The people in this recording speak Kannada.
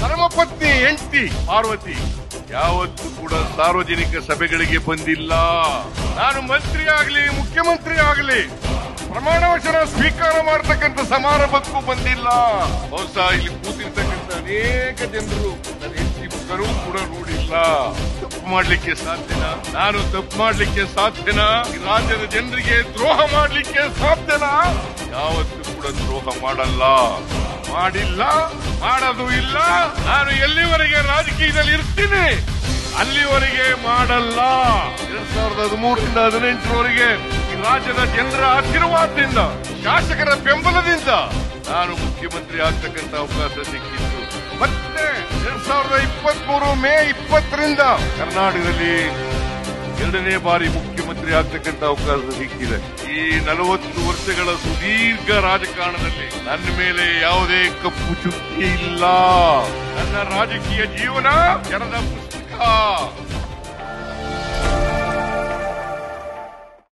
ಧರ್ಮಪತ್ನಿ ಹೆಂಡತಿ ಪಾರ್ವತಿ ಯಾವತ್ತೂ ಕೂಡ ಸಾರ್ವಜನಿಕ ಸಭೆಗಳಿಗೆ ಬಂದಿಲ್ಲ. ನಾನು ಮಂತ್ರಿ ಆಗಲಿ ಮುಖ್ಯಮಂತ್ರಿ ಆಗಲಿ ಪ್ರಮಾಣ ವಚನ ಸ್ವೀಕಾರ ಮಾಡತಕ್ಕಂಥ ಸಮಾರಂಭಕ್ಕೂ ಬಂದಿಲ್ಲ. ಬಹುಶಃ ಇಲ್ಲಿ ಕೂತಿರ್ತಕ್ಕಂಥ ಅನೇಕ ಜನರು ನನ್ನ ಹೆಂಡತಿ ಮುಖರೂ ಕೂಡ ನೋಡಿಲ್ಲ. ತಪ್ಪು ಮಾಡ್ಲಿಕ್ಕೆ ಸಾಧ್ಯನಾ? ನಾನು ತಪ್ಪು ಮಾಡ್ಲಿಕ್ಕೆ ಸಾಧ್ಯನಾ? ಈ ರಾಜ್ಯದ ಜನರಿಗೆ ದ್ರೋಹ ಮಾಡ್ಲಿಕ್ಕೆ ಸಾಧ್ಯನಾ? ಯಾವತ್ತೂ ಕೂಡ ದ್ರೋಹ ಮಾಡಲ್ಲ, ಮಾಡಿಲ್ಲ, ಮಾಡೋದು ಇಲ್ಲ. ನಾನು ಎಲ್ಲಿವರೆಗೆ ರಾಜಕೀಯದಲ್ಲಿ ಇರ್ತೀನಿ ಅಲ್ಲಿವರೆಗೆ ಮಾಡಲ್ಲ. 2013ರಿಂದ 2018ರವರೆಗೆ ಈ ರಾಜ್ಯದ ಜನರ ಆಶೀರ್ವಾದದಿಂದ, ಶಾಸಕರ ಬೆಂಬಲದಿಂದ ನಾನು ಮುಖ್ಯಮಂತ್ರಿ ಆಗ್ತಕ್ಕಂಥ ಅವಕಾಶ ಸಿಕ್ಕಿತ್ತು. ಮತ್ತೆ 2023 ಮೇ 20ರಿಂದ ಕರ್ನಾಟಕದಲ್ಲಿ 2ನೇ ಬಾರಿ ಮುಖ್ಯಮಂತ್ರಿ ಆಗ್ತಕ್ಕಂಥ ಅವಕಾಶ ಸಿಕ್ಕಿದೆ. ಈ 40 ವರ್ಷಗಳ ಸುದೀರ್ಘ ರಾಜಕಾರಣದಲ್ಲಿ ನನ್ನ ಮೇಲೆ ಯಾವುದೇ ಕಪ್ಪು ಚುಕ್ಕಿ ಇಲ್ಲ. ನನ್ನ ರಾಜಕೀಯ ಜೀವನ ಜನದ ಪುಸ್ತಕ.